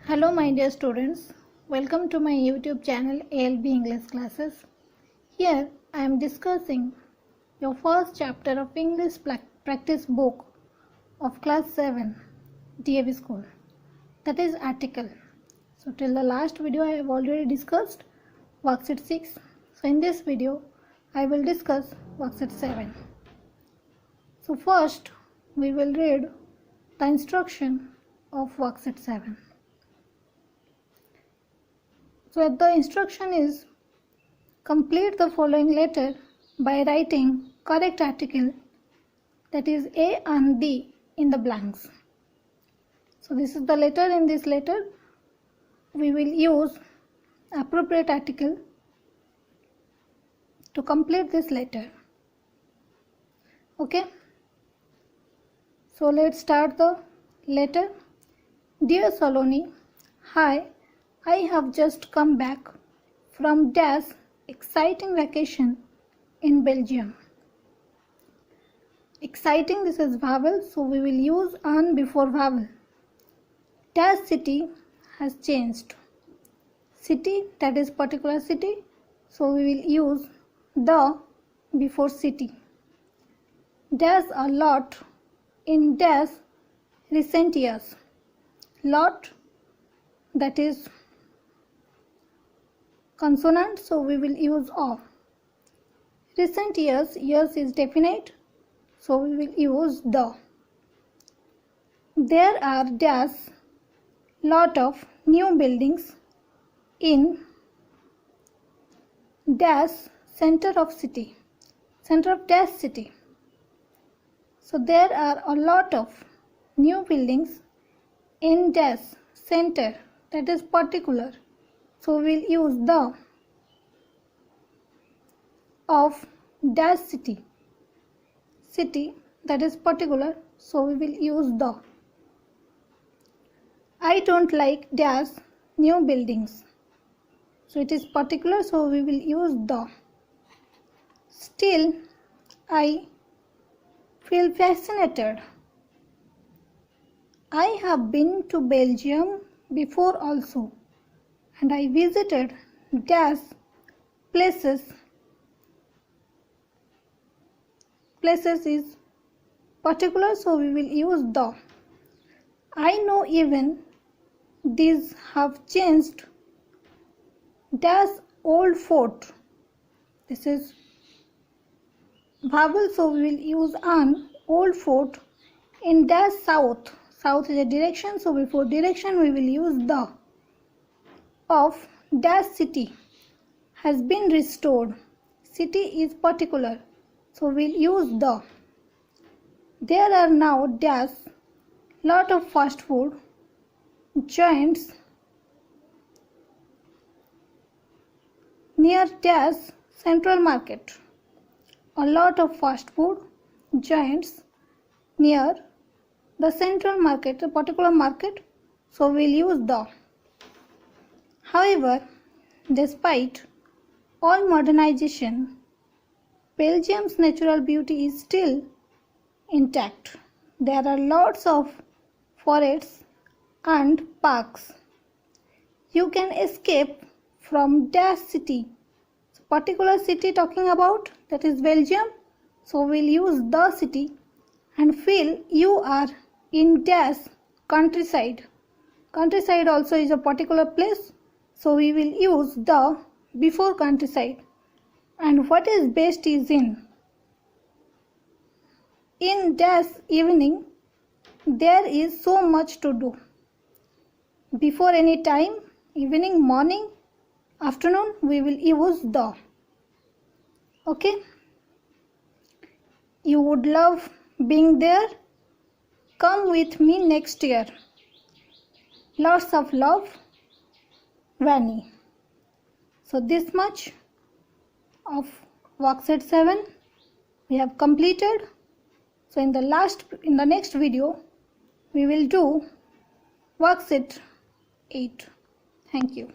Hello my dear students, welcome to my YouTube channel ALB English Classes. Here I am discussing your first chapter of English practice book of class 7 DAV school, that is article. So till the last video I have already discussed worksheet 6. So in this video I will discuss worksheet 7. So first we will read the instruction of worksheet 7. So the instruction is complete the following letter by writing correct article, that is A and D, in the blanks. So this is the letter. In this letter we will use appropriate article to complete this letter. Okay. So let's start the letter. Dear Saloni, hi. I have just come back from dash exciting vacation in Belgium. Exciting, this is vowel, so we will use an before vowel. Dash city has changed. City, that is particular city, so we will use the before city. Dash a lot in dash recent years. Lot, that is consonant, so we will use of. Recent years, years is definite, so we will use the. There are dash lot of new buildings in dash center of city, center of dash city. So there are a lot of new buildings in dash center, that is particular. So we will use the of dash city. City, that is particular, so we will use the. I don't like dash new buildings. So it is particular, so we will use the. Still, I feel fascinated. I have been to Belgium before also, and I visited dash places. Places is particular, so we will use the. I know even these have changed dash old fort. This is vowel, so we will use an old fort in dash south. South is a direction, so before direction we will use the. Of dash city has been restored. City is particular, so we'll use the. There are now dash lot of fast food joints near dash central market. A lot of fast food joints near the central market, the particular market, so we'll use the. However, despite all modernization, Belgium's natural beauty is still intact. There are lots of forests and parks. You can escape from dash city. Particular city talking about, that is Belgium, so we'll use the city and feel you are in dash countryside. Countryside also is a particular place, so we will use the before countryside. And what is best is in dash evening there is so much to do. Before any time, evening, morning, afternoon, we will use the. Okay. You would love being there. Come with me next year. Lots of love, Vani. So this much of worksheet 7 we have completed. So in the next video we will do worksheet 8. Thank you.